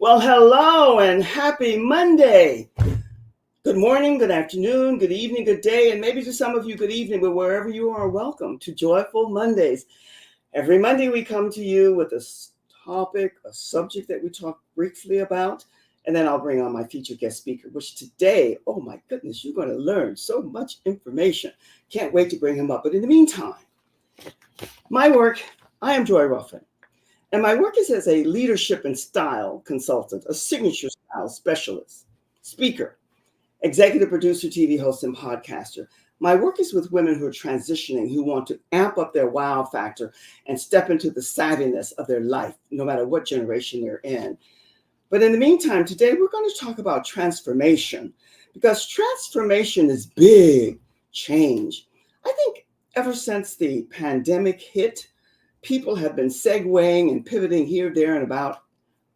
Well, hello and happy Monday. Good morning, good afternoon, good evening, good day, and maybe to some of you, good evening, but wherever you are, welcome to Joyful Mondays. Every Monday we come to you with a topic, a subject that we talk briefly about, and then I'll bring on my featured guest speaker, which today, oh my goodness, you're going to learn so much information. Can't wait to bring him up. But in the meantime, my work, I am Joy Ruffin. And my work is as a leadership and style consultant, a signature style specialist, speaker, executive producer, TV host, and podcaster. My work is with women who are transitioning, who want to amp up their wow factor and step into the savviness of their life, no matter what generation they're in. But in the meantime, today we're going to talk about transformation, because transformation is big change. I think ever since the pandemic hit, people have been segueing and pivoting here, there, and about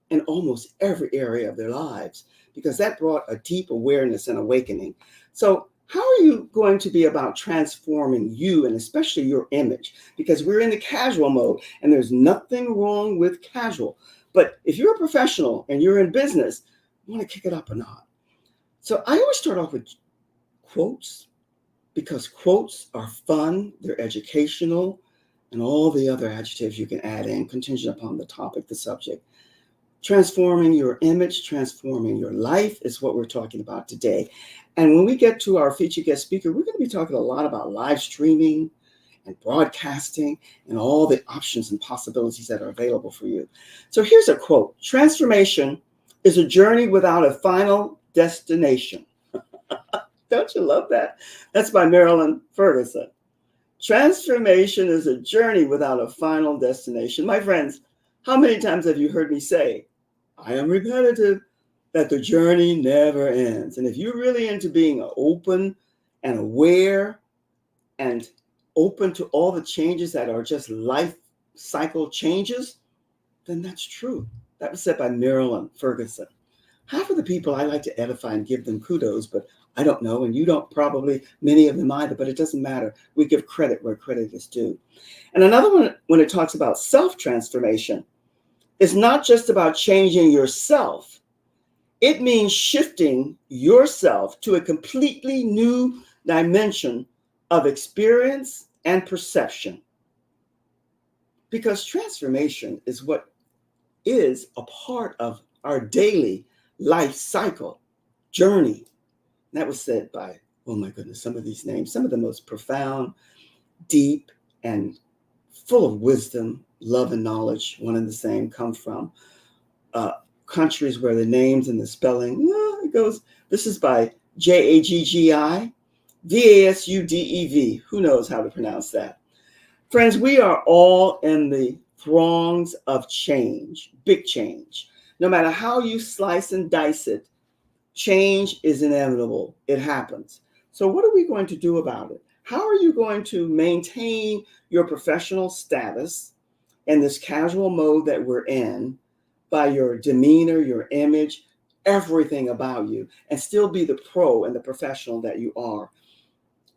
in almost every area of their lives, because that brought a deep awareness and awakening. So how are you going to be about transforming you and especially your image? Because we're in the casual mode and there's nothing wrong with casual. But if you're a professional and you're in business, you want to kick it up a notch. So I always start off with quotes, because quotes are fun, they're educational, and all the other adjectives you can add in contingent upon the topic, the subject. Transforming your image, transforming your life is what we're talking about today. And when we get to our featured guest speaker, we're going to be talking a lot about live streaming and broadcasting and all the options and possibilities that are available for you. So here's a quote: transformation is a journey without a final destination. Don't you love that? That's by Marilyn Ferguson. Transformation is a journey without a final destination. My friends, how many times have you heard me say, I am repetitive, that the journey never ends? And if you're really into being open and aware and open to all the changes that are just life cycle changes, then that's true. That was said by Marilyn Ferguson. Half of the people I like to edify and give them kudos, but I don't know, and you don't probably, many of them either, but it doesn't matter. We give credit where credit is due. And another one, when it talks about self-transformation, is not just about changing yourself. It means shifting yourself to a completely new dimension of experience and perception. Because transformation is what is a part of our daily life cycle journey. That was said by, oh my goodness, some of these names, some of the most profound, deep, and full of wisdom, love, and knowledge, one and the same, come from countries where the names and the spelling, it goes, this is by Jaggii, Vasudev. Who knows how to pronounce that? Friends, we are all in the throngs of change, big change. No matter how you slice and dice it, change is inevitable. It happens. So what are we going to do about it? How are you going to maintain your professional status in this casual mode that we're in by your demeanor, your image, everything about you, and still be the pro and the professional that you are?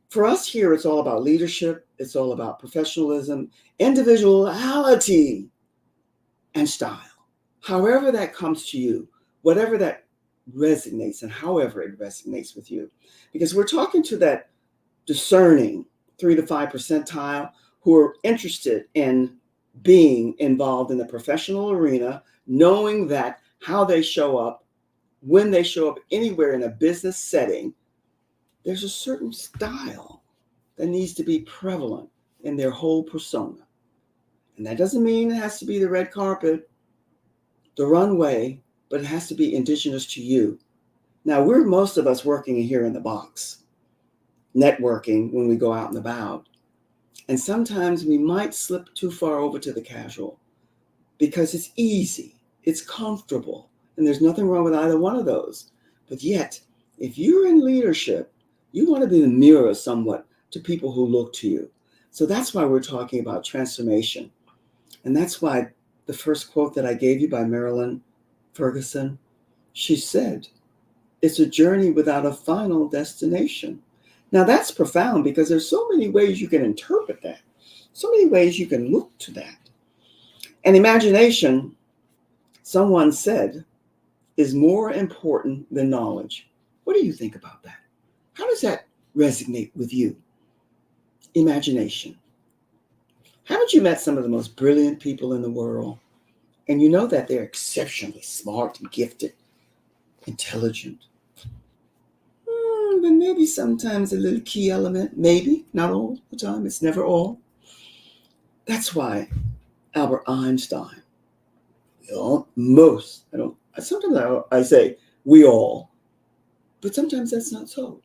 For us here, it's all about leadership. It's all about professionalism, individuality, and style. However that comes to you, whatever that resonates and however it resonates with you. Because we're talking to that discerning 3 to 5 percentile who are interested in being involved in the professional arena, knowing that how they show up, when they show up anywhere in a business setting, there's a certain style that needs to be prevalent in their whole persona. And that doesn't mean it has to be the red carpet, the runway, but it has to be indigenous to you. Now, we're most of us working here in the box, networking when we go out and about. And sometimes we might slip too far over to the casual because it's easy, it's comfortable, and there's nothing wrong with either one of those. But yet, if you're in leadership, you want to be the mirror somewhat to people who look to you. So that's why we're talking about transformation. And that's why the first quote that I gave you by Marilyn Ferguson, she said, it's a journey without a final destination. Now that's profound because there's so many ways you can interpret that, so many ways you can look to that. And imagination, someone said, is more important than knowledge. What do you think about that? How does that resonate with you? Imagination. Haven't you met some of the most brilliant people in the world? And you know that they're exceptionally smart and gifted, intelligent. But maybe sometimes a little key element, maybe, not all the time, it's never all. That's why Albert Einstein, sometimes I say we all, but sometimes that's not so.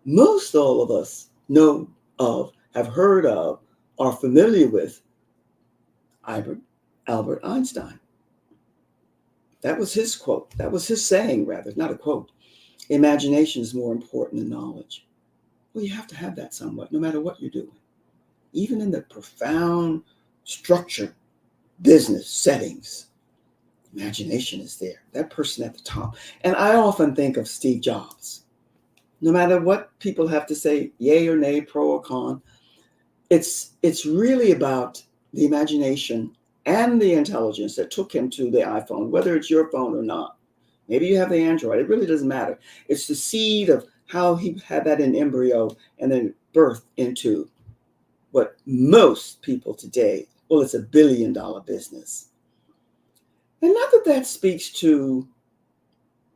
Most all of us know of, have heard of, are familiar with Albert Einstein. That was his quote. That was his saying, rather, not a quote. Imagination is more important than knowledge. Well, you have to have that somewhat, no matter what you're doing. Even in the profound, structured business settings, imagination is there. That person at the top. And I often think of Steve Jobs. No matter what people have to say, yay or nay, pro or con, it's really about the imagination and the intelligence that took him to the iPhone, whether it's your phone or not. Maybe you have the Android. It really doesn't matter. It's the seed of how he had that in embryo and then birthed into what most people today, well, it's $1 billion business. And not that that speaks to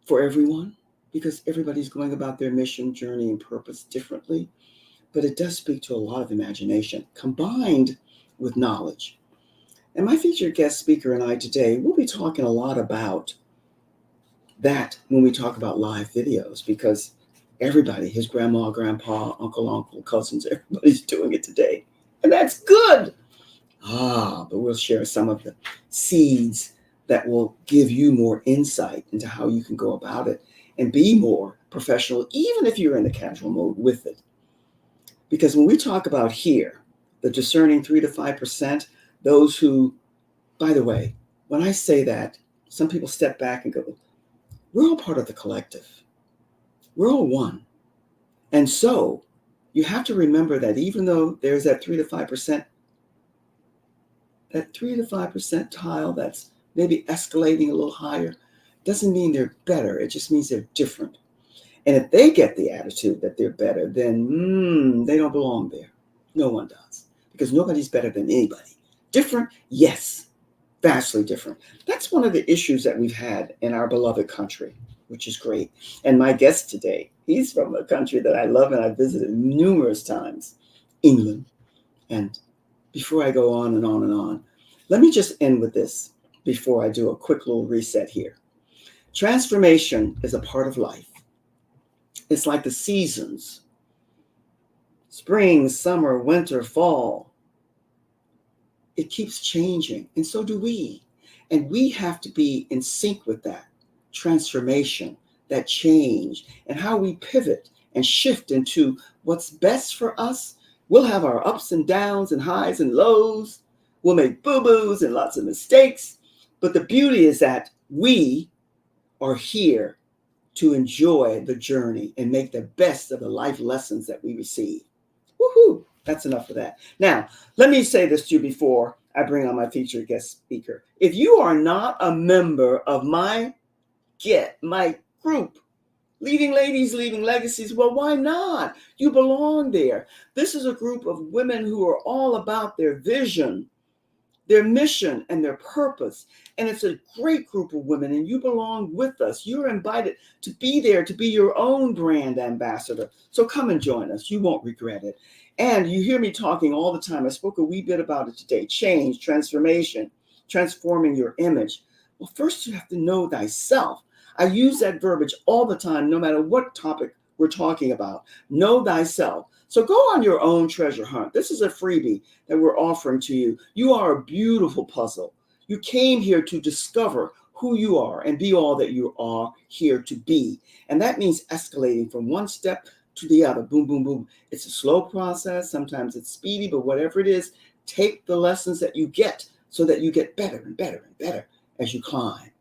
for everyone, because everybody's going about their mission, journey, and purpose differently. But it does speak to a lot of imagination combined with knowledge. And my featured guest speaker and I today, we'll be talking a lot about that when we talk about live videos, because everybody, his grandma, grandpa, uncle, cousins, everybody's doing it today. And that's good. But we'll share some of the seeds that will give you more insight into how you can go about it and be more professional, even if you're in the casual mode with it. Because when we talk about here, the discerning 3 to 5%, those who, by the way, when I say that, some people step back and go, we're all part of the collective. We're all one. And so you have to remember that even though there's that 3 to 5%, that 3 to 5% tile that's maybe escalating a little higher, doesn't mean they're better. It just means they're different. And if they get the attitude that they're better, then they don't belong there. No one does. Because nobody's better than anybody. Different? Yes. Vastly different. That's one of the issues that we've had in our beloved country, which is great. And my guest today, he's from a country that I love and I've visited numerous times, England. And before I go on and on and on, let me just end with this before I do a quick little reset here. Transformation is a part of life. It's like the seasons. Spring, summer, winter, fall. It keeps changing, and so do we. And we have to be in sync with that transformation, that change, and how we pivot and shift into what's best for us. We'll have our ups and downs and highs and lows. We'll make boo-boos and lots of mistakes. But the beauty is that we are here to enjoy the journey and make the best of the life lessons that we receive. Woohoo! That's enough of that. Now, let me say this to you before I bring on my featured guest speaker. If you are not a member of my group, Leading Ladies, Leaving Legacies, well, why not? You belong there. This is a group of women who are all about their vision, their mission, and their purpose. And it's a great group of women, and you belong with us. You're invited to be there, to be your own brand ambassador. So come and join us. You won't regret it. And you hear me talking all the time. I spoke a wee bit about it today. Change, transformation, transforming your image. Well, first you have to know thyself. I use that verbiage all the time, no matter what topic we're talking about. Know thyself. So go on your own treasure hunt. This is a freebie that we're offering to you. You are a beautiful puzzle. You came here to discover who you are and be all that you are here to be. And that means escalating from one step to the other. Boom, boom, boom. It's a slow process. Sometimes it's speedy, but whatever it is, take the lessons that you get so that you get better and better and better as you climb,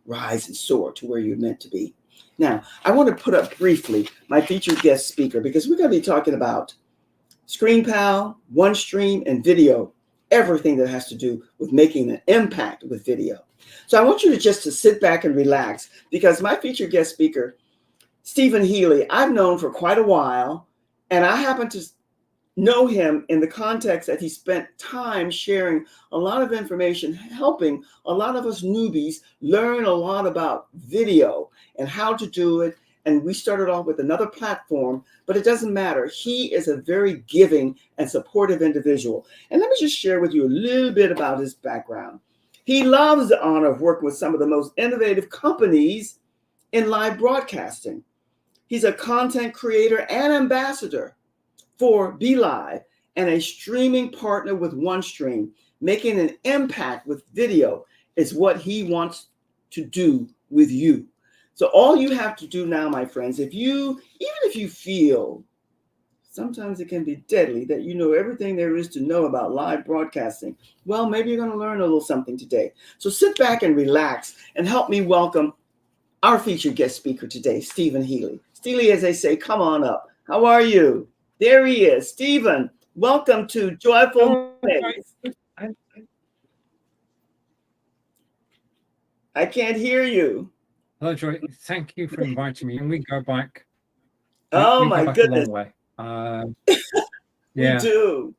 rise and soar to where you're meant to be. Now, I want to put up briefly my featured guest speaker because we're going to be talking about ScreenPal, OneStream, and video, everything that has to do with making an impact with video. So I want you to sit back and relax, because my featured guest speaker, Stephen Healy, I've known for quite a while, and I happen to know him in the context that he spent time sharing a lot of information, helping a lot of us newbies learn a lot about video and how to do it. And we started off with another platform, but it doesn't matter. He is a very giving and supportive individual. And let me just share with you a little bit about his background. He loves the honor of working with some of the most innovative companies in live broadcasting. He's a content creator and ambassador for BeLive and a streaming partner with OneStream. Making an impact with video is what he wants to do with you. So all you have to do now, my friends, even if you feel sometimes it can be deadly that you know everything there is to know about live broadcasting, well, maybe you're going to learn a little something today. So sit back and relax and help me welcome our featured guest speaker today, Stephen Healy. Stephen, as they say, come on up. How are you? There he is. Stephen, welcome to Joyful Mondays. I can't hear you. Hello, Joy. Thank you for inviting me. And we go back. Oh, my goodness. A long way. We do.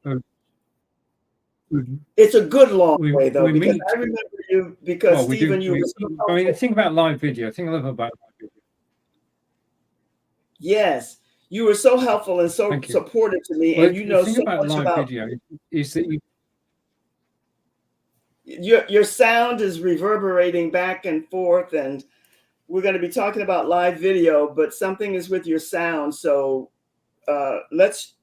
It's a good long way, though, because I remember you because, Stephen, you were so helpful. I mean, think about live video. Think a little about live video. Yes. You were so helpful and so supportive to me, and you know so much about video is that your sound is reverberating back and forth, and we're going to be talking about live video, but something is with your sound. So let's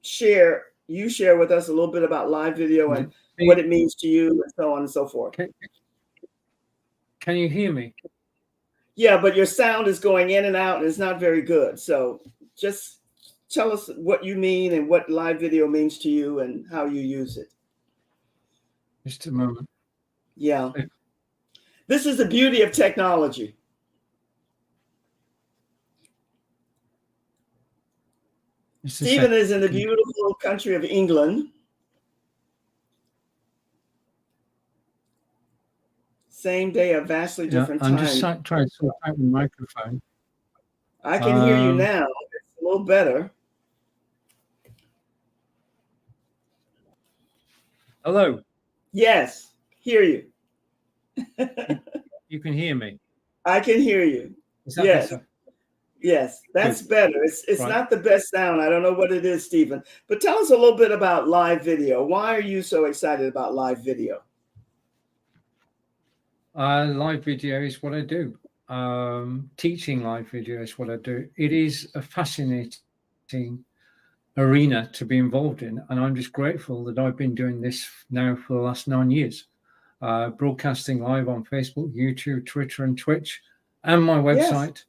share with us a little bit about live video and what it means to you, and so on and so forth. Can you hear me? Yeah, but your sound is going in and out, and it's not very good. So just tell us what you mean and what live video means to you and how you use it. Just a moment. Yeah. This is the beauty of technology. Stephen is in the beautiful country of England. Same day, a vastly different time. I'm just trying to sort out the microphone. I can hear you now. It's a little better. Hello. Yes, hear you. You can hear me. I can hear you. Is that better? Yes, that's better. It's right. Not the best sound. I don't know what it is, Stephen. But tell us a little bit about live video. Why are you so excited about live video? Live video is what I do. Teaching live video is what I do. It is a fascinating arena to be involved in, and I'm just grateful that I've been doing this now for the last 9 years. Broadcasting live on Facebook, YouTube, Twitter, and Twitch, and my website.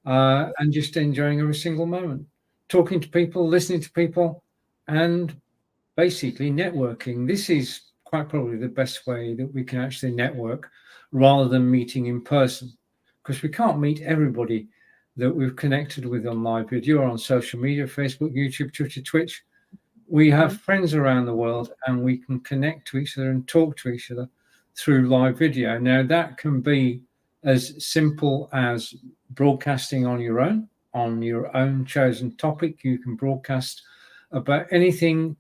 Yes. And just enjoying every single moment, talking to people, listening to people, and basically networking. This is quite probably the best way that we can actually network rather than meeting in person, because we can't meet everybody that we've connected with on live video or on social media, Facebook, YouTube, Twitter, Twitch. We have friends around the world, and we can connect to each other and talk to each other through live video. Now, that can be as simple as broadcasting on your own chosen topic. You can broadcast about anything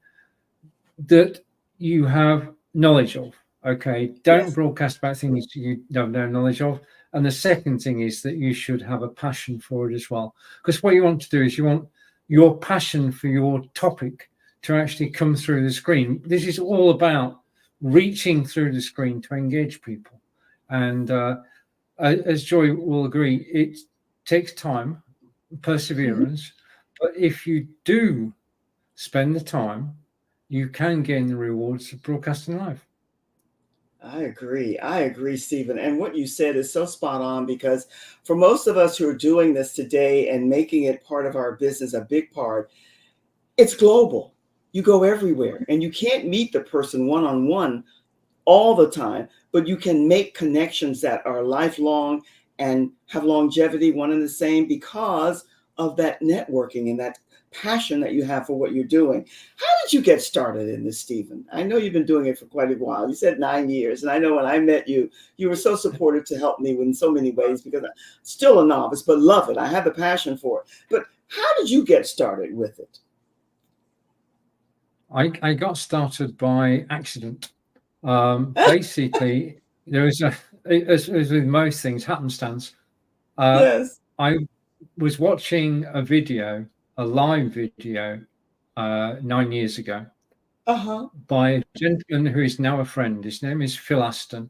that you have knowledge of. Okay, don't broadcast about things you don't know knowledge of. And the second thing is that you should have a passion for it as well, because what you want to do is you want your passion for your topic to actually come through the screen. This is all about reaching through the screen to engage people. And as Joy will agree, it takes time, perseverance, but if you do spend the time, you can gain the rewards of broadcasting live. I agree, Stephen. And what you said is so spot on, because for most of us who are doing this today and making it part of our business, a big part, it's global. You go everywhere, and you can't meet the person one-on-one all the time, but you can make connections that are lifelong and have longevity, one and the same, because of that networking and that passion that you have for what you're doing. How did you get started in this, Stephen? I know you've been doing it for quite a while. You said 9 years. And I know when I met you, you were so supportive to help me in so many ways because I'm still a novice, but love it. I have the passion for it. But how did you get started with it? I got started by accident. Basically, there was as with most things, happenstance. Yes. I was watching a video, a live video, 9 years ago Uh-huh. by a gentleman who is now a friend. His name is Phil Aston,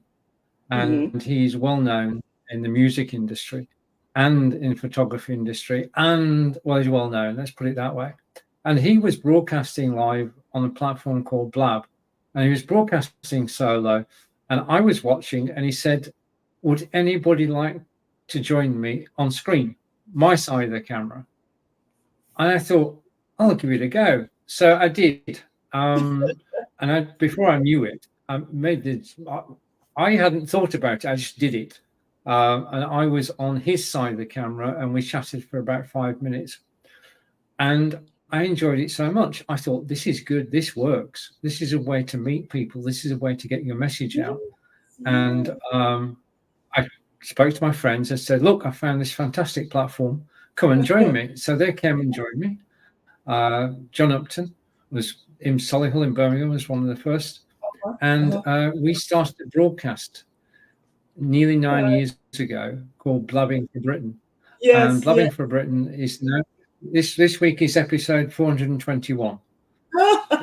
Mm-hmm. and he's well known in the music industry and in photography industry, and well, he's well known. Let's put it that way. And he was broadcasting live on a platform called Blab, and he was broadcasting solo. And I was watching, and he said, "Would anybody like to join me on screen, my side of the camera?" And I thought, I'll give it a go. So I did. And before I knew it, I made it. I hadn't thought about it. I just did it. And I was on his side of the camera, and we chatted for about 5 minutes. And I enjoyed it so much. I thought, this is good. This works. This is a way to meet people. This is a way to get your message Yes. out. And I spoke to my friends and said, look, I found this fantastic platform. Come and join me. So they came and joined me. John Upton was in Solihull in Birmingham, was one of the first. And we started a broadcast nearly 9 years ago called Blabbing for Britain. And Yes, Blabbing yes. for Britain is now, this week is episode 421.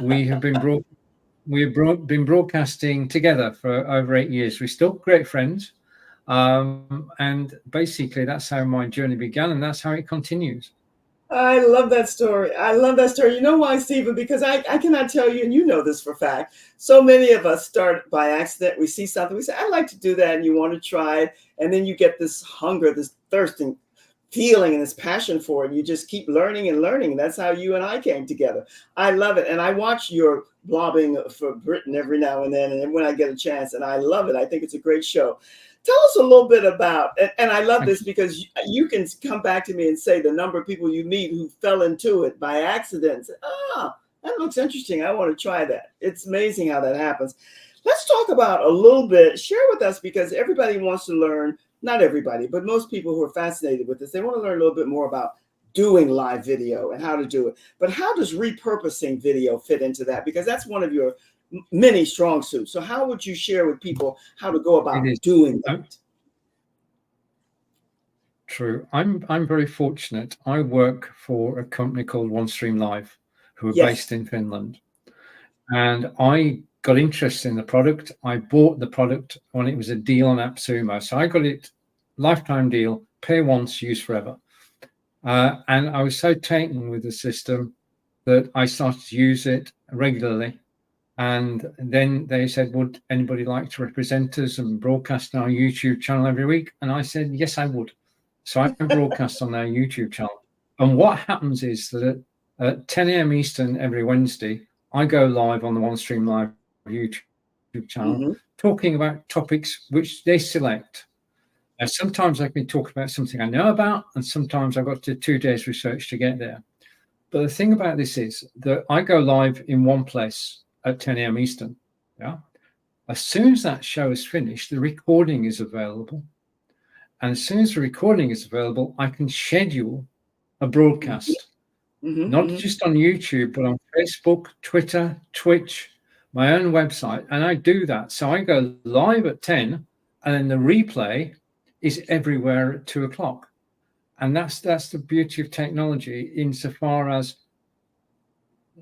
We have been been broadcasting together for over 8 years. We're still great friends. And basically, that's how my journey began, and that's how it continues. I love that story. I love that story. You know why, Stephen? Because I cannot tell you, and you know this for a fact. So many of us start by accident. We see something, we say, I'd like to do that, and you want to try it. And then you get this hunger, this thirsting feeling, and this passion for it. And you just keep learning and learning. That's how you and I came together. I love it. And I watch your blobbing for Britain every now and then, and when I get a chance, and I love it. I think it's a great show. Tell us a little bit about, and I love this because you can come back to me and say the number of people you meet who fell into it by accident. Say, that looks interesting. I want to try that. It's amazing how that happens. Let's talk about a little bit, share with us, because everybody wants to learn, not everybody, but most people who are fascinated with this, they want to learn a little bit more about doing live video and how to do it. But how does repurposing video fit into that? Because that's one of your many strong suits. So how would you share with people how to go about doing that? True. I'm very fortunate. I work for a company called One Stream Live, who are Yes. based in Finland. And I got interested in the product. I bought the product when it was a deal on AppSumo. So I got it, lifetime deal, pay once, use forever. And I was so taken with the system that I started to use it regularly. And then they said, would anybody like to represent us and broadcast on our YouTube channel every week? And I said, yes, I would. So I broadcast on our YouTube channel. And what happens is that at 10 a.m. Eastern every Wednesday, I go live on the One Stream Live YouTube channel, talking about topics which they select. Sometimes I can talk about something I know about, and sometimes I've got to 2 days research to get there. But the thing about this is that I go live in one place at 10 a.m. Eastern. Yeah. As soon as that show is finished, the recording is available. And as soon as the recording is available, I can schedule a broadcast, not just on YouTube, but on Facebook, Twitter, Twitch, my own website. And I do that. So I go live at 10, and then the replay is everywhere at 2 o'clock. And that's the beauty of technology, insofar as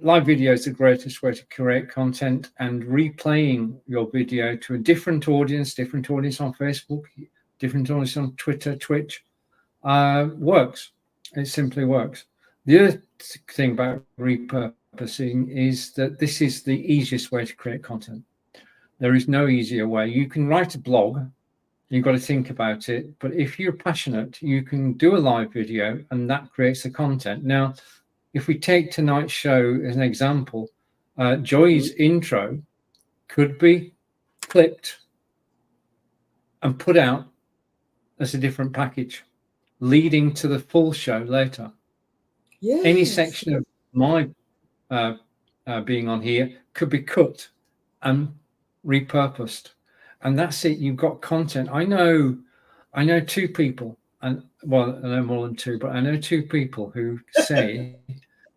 live video is the greatest way to create content, and replaying your video to a different audience on Facebook, different audience on Twitter, Twitch, works. It simply works. The other thing about repurposing is that this is the easiest way to create content. There is no easier way. You can write a blog, you've got to think about it, but if you're passionate, you can do a live video and that creates the content. Now, if we take tonight's show as an example, Joy's intro could be clipped and put out as a different package, leading to the full show later. Any Yes. section of my being on here could be cut and repurposed, and that's it. You've got content. I know two people, and well, I know more than two, but I know two people who say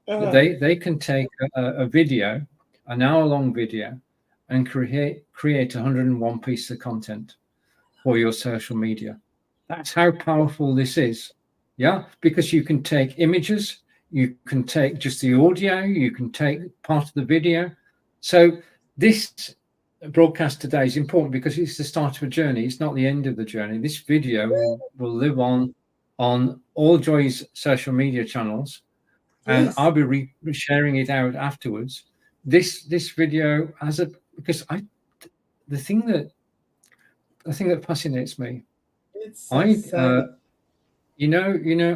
that Uh-huh. they can take a video, an hour-long video, and create 101 pieces of content for your social media. That's how powerful this is. Yeah, because you can take images, you can take just the audio, you can take part of the video. So this broadcast today is important because it's the start of a journey. It's not the end of the journey. This video will live on all Joy's social media channels, and Yes. I'll be sharing it out afterwards. This video has a because I the thing that fascinates me. It's so I exciting.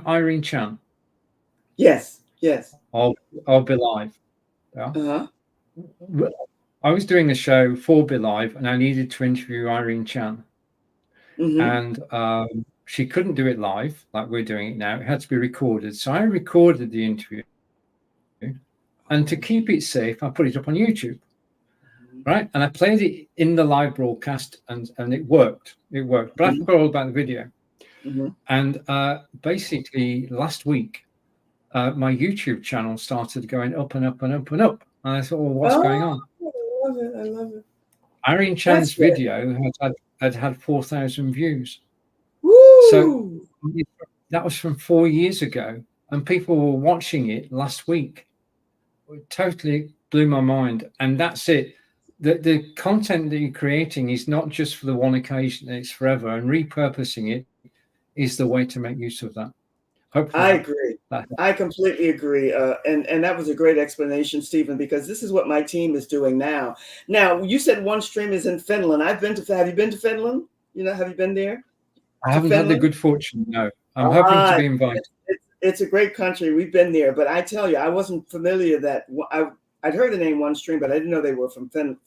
Irene Chan Yes. Yes. of Be Live. Yeah. Uh-huh. I was doing a show for Be Live, and I needed to interview Irene Chan, Mm-hmm. and she couldn't do it live like we're doing it now. It had to be recorded, so I recorded the interview, and to keep it safe, I put it up on YouTube. Right, and I played it in the live broadcast, and it worked. It worked, but I forgot all about the video. Mm-hmm. And basically, last week, my YouTube channel started going up and up and up and up. And I thought, well, what's going Oh, on? I love it. I love it. Irene That's Chan's good. video had 4,000 views. So Woo! that was from 4 years ago, and people were watching it last week. It totally blew my mind. And that's it. The content that you're creating is not just for the one occasion, it's forever. And repurposing it is the way to make use of that. I Hopefully agree. that. I completely agree. And that was a great explanation, Stephen, because this is what my team is doing now. Now, you said one stream is in Finland. Have you been to Finland? Have you been there I to haven't had the Finland? good fortune, no. I'm hoping to Ah, be invited. it's a great country. We've been there, but I tell you, I wasn't familiar that I'd heard the name One Stream, but I didn't know they were from Finland.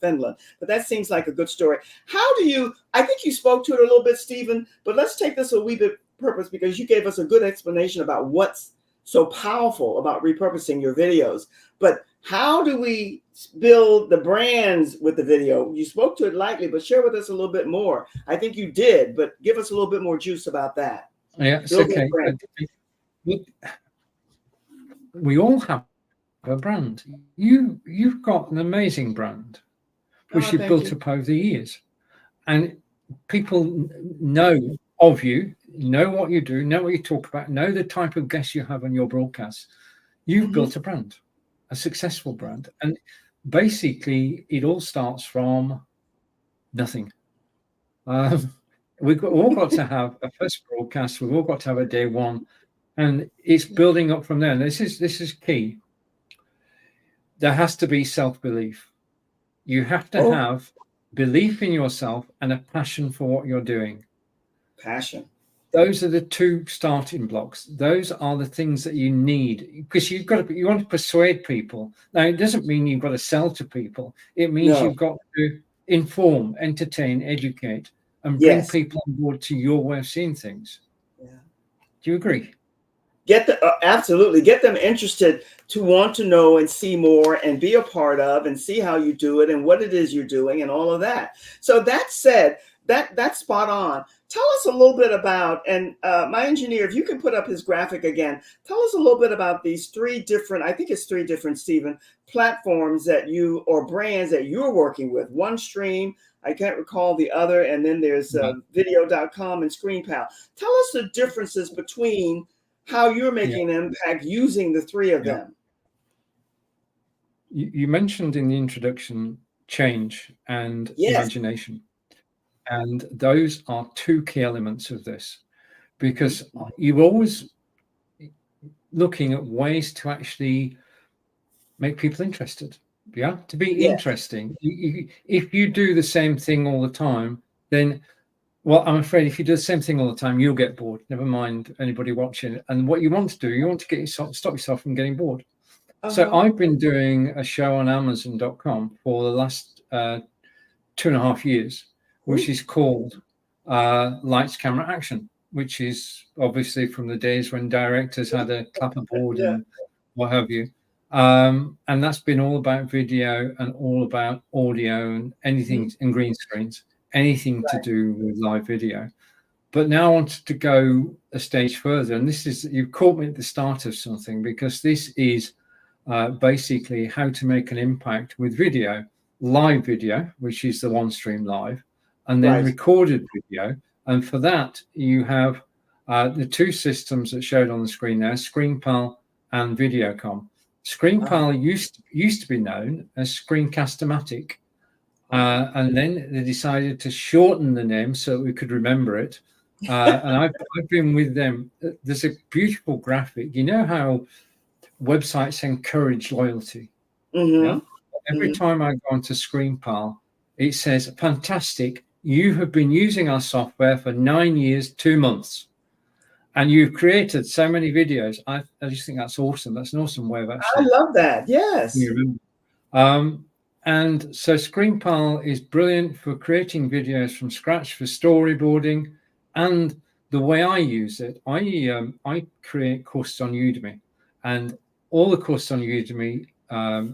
But that seems like a good story. How do you? I think you spoke to it a little bit, Stephen. But let's take this a wee bit purpose because you gave us a good explanation about what's so powerful about repurposing your videos. But how do we build the brands with the video? You spoke to it lightly, but share with us a little bit more. I think you did, but give us a little bit more juice about that. Yeah, it's Building okay. brands. We all have a brand. You've got an amazing brand, which Oh, you've thank built you. up over the years, and people know of you, know what you do, know what you talk about, know the type of guests you have on your broadcasts. You've built a brand, a successful brand, and basically it all starts from nothing. We've all got to have a first broadcast. We've all got to have a day one, and it's building up from there. And this is key. There has to be self-belief. You have to Oh, have belief in yourself and a passion for what you're doing. passion. Those are the two starting blocks. Those are the things that you need because you want to persuade people. Now, it doesn't mean you've got to sell to people. It means No. you've got to inform, entertain, educate, and bring Yes. people on board to your way of seeing things. Yeah. Do you agree? Absolutely get them interested to want to know and see more and be a part of and see how you do it and what it is you're doing and all of that. So that said, that's spot on. Tell us a little bit about, and my engineer, if you can put up his graphic again, tell us a little bit about these I think it's three different, Stephen, platforms or brands that you're working with. One Stream, I can't recall the other, and then there's video.com and ScreenPal. Tell us the differences between how you're Yeah. making an impact using the three of them. You mentioned in the introduction change and Yes. imagination. And those are two key elements of this because you're always looking at ways to actually make people interested. Yeah, to be Yes. interesting. If you do the same thing all the time, then, well, I'm afraid if you do the same thing all the time, you'll get bored. Never mind anybody watching. And what you want to do, you want to stop yourself from getting bored. So I've been doing a show on Amazon.com for the last 2.5 years, which is called Lights, Camera, Action, which is obviously from the days when directors had a clapperboard Yeah. what have you. And that's been all about video and all about audio and anything and green screens, anything to do with live video. But now I wanted to go a stage further, and this is, you've caught me at the start of something, because this is basically how to make an impact with video, live video, which is the one stream live, and then recorded video. And for that, you have the two systems that showed on the screen there, ScreenPal and Videocom. ScreenPal used to be known as Screencast-O-Matic, and then they decided to shorten the name so that we could remember it. And I've been with them. There's a beautiful graphic. You know how websites encourage loyalty? Yeah? Every time I go onto ScreenPal, it says, fantastic, you have been using our software for 9 years, 2 months. And you've created so many videos. I just think that's awesome. That's an awesome way of actually. I love that. Yes. And so ScreenPal is brilliant for creating videos from scratch, for storyboarding. And the way I use it, I create courses on Udemy, and all the courses on Udemy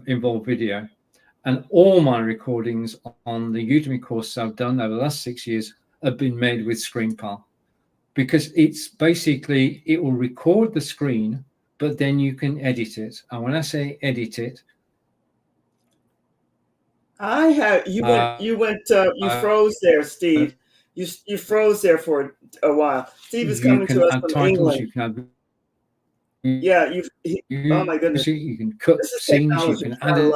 involve video. And all my recordings on the Udemy courses I've done over the last 6 years have been made with ScreenPal, because it's basically, it will record the screen, but then you can edit it. And when I say edit it, you froze there, Steve. You froze there for a while. Steve is coming to us from titles, England. you can oh my goodness. You can cut scenes, you can add it.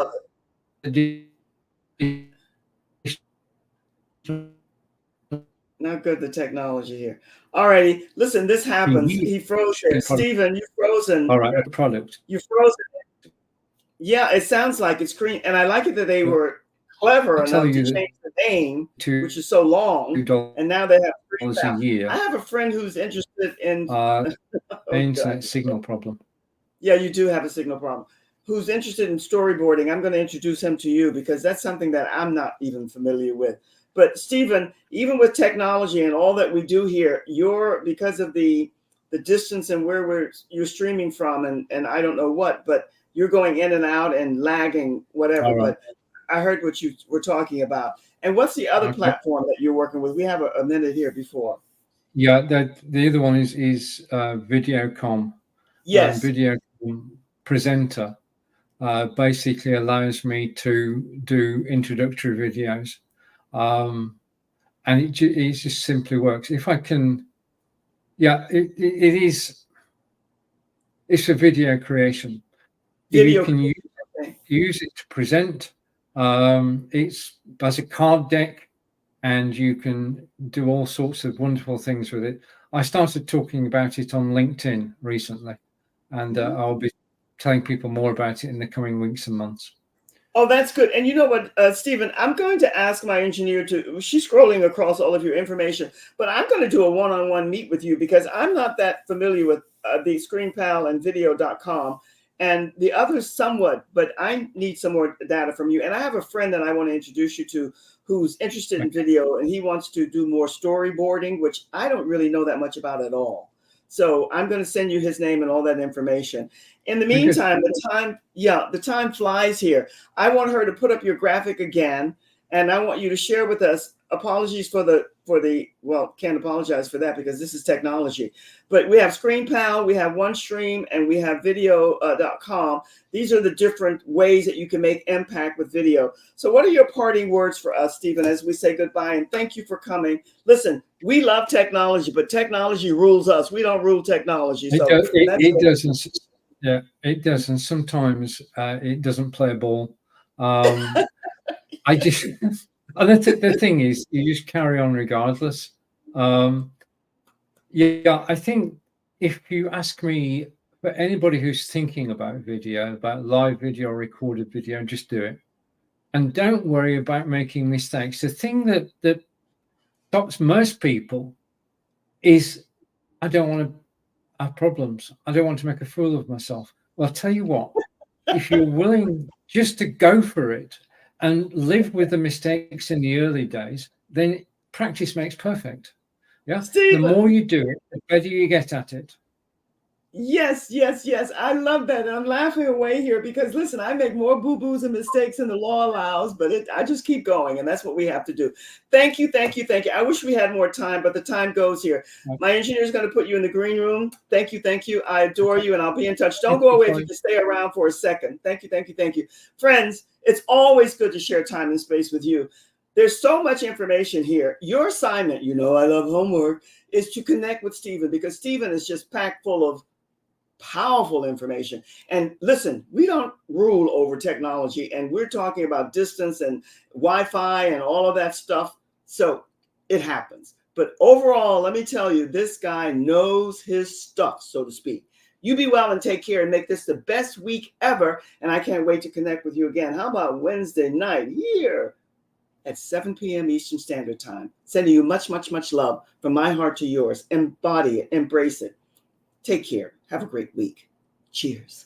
Not good, the technology here. All righty. Listen, this happens. He froze there. Stephen, you've frozen. All right, the product. You've frozen. Yeah, it sounds like it's green. And I like it that they were clever enough to change the name, which is so long. And now they have $3,000 a year. I have a friend who's interested in internet signal problem. Yeah, you do have a signal problem. Who's interested in storyboarding. I'm going to introduce him to you, because that's something that I'm not even familiar with. But Stephen, even with technology and all that we do here, because of the distance and where you're streaming from, and I don't know what, but you're going in and out and lagging, whatever. Right. But I heard what you were talking about. And what's the other platform that you're working with? We have a minute here before. Yeah, the other one is Videocom. Yes. Videocom Presenter basically allows me to do introductory videos. And it just simply works. If I can, it's a video creation. You can use it to present. It's as a card deck, and you can do all sorts of wonderful things with it. I started talking about it on LinkedIn recently, and I'll be telling people more about it in the coming weeks and months. Oh, that's good. And you know what, Stephen, I'm going to ask my engineer she's scrolling across all of your information, but I'm going to do a one-on-one meet with you, because I'm not that familiar with the ScreenPal and video.com and the others somewhat, but I need some more data from you. And I have a friend that I want to introduce you to who's interested in video, and he wants to do more storyboarding, which I don't really know that much about at all. So I'm going to send you his name and all that information. In the meantime, the time flies here. I want her to put up your graphic again, and I want you to share with us. Apologies for the can't apologize for that, because this is technology. But we have ScreenPal, we have OneStream, and we have video.com. These are the different ways that you can make impact with video. So what are your parting words for us, Stephen, as we say goodbye? And thank you for coming. Listen, we love technology, but technology rules us. We don't rule technology. It doesn't. Yeah, it does. And sometimes it doesn't play a ball. The thing is, you just carry on regardless. I think if you ask me, for anybody who's thinking about video, about live video, recorded video, just do it. And don't worry about making mistakes. The thing that stops most people is, I don't want to have problems. I don't want to make a fool of myself. Well, I'll tell you what, if you're willing just to go for it and live with the mistakes in the early days, then practice makes perfect. Yeah. Stephen, the more you do it, the better you get at it. Yes, yes, yes. I love that. And I'm laughing away here because listen, I make more boo-boos and mistakes than the law allows, but I just keep going, and that's what we have to do. Thank you, thank you, thank you. I wish we had more time, but the time goes here. My engineer is going to put you in the green room. Thank you, thank you. I adore you, and I'll be in touch. Don't go away if you can stay around for a second. Thank you, thank you, thank you. Friends, it's always good to share time and space with you. There's so much information here. Your assignment, you know, I love homework, is to connect with Stephen because Stephen is just packed full of powerful information. And listen, we don't rule over technology, and we're talking about distance and Wi-Fi and all of that stuff. So it happens. But overall, let me tell you, this guy knows his stuff, so to speak. You be well and take care and make this the best week ever. And I can't wait to connect with you again. How about Wednesday night here at 7 p.m. Eastern Standard Time? Sending you much, much, much love from my heart to yours. Embody it, embrace it. Take care. Have a great week. Cheers.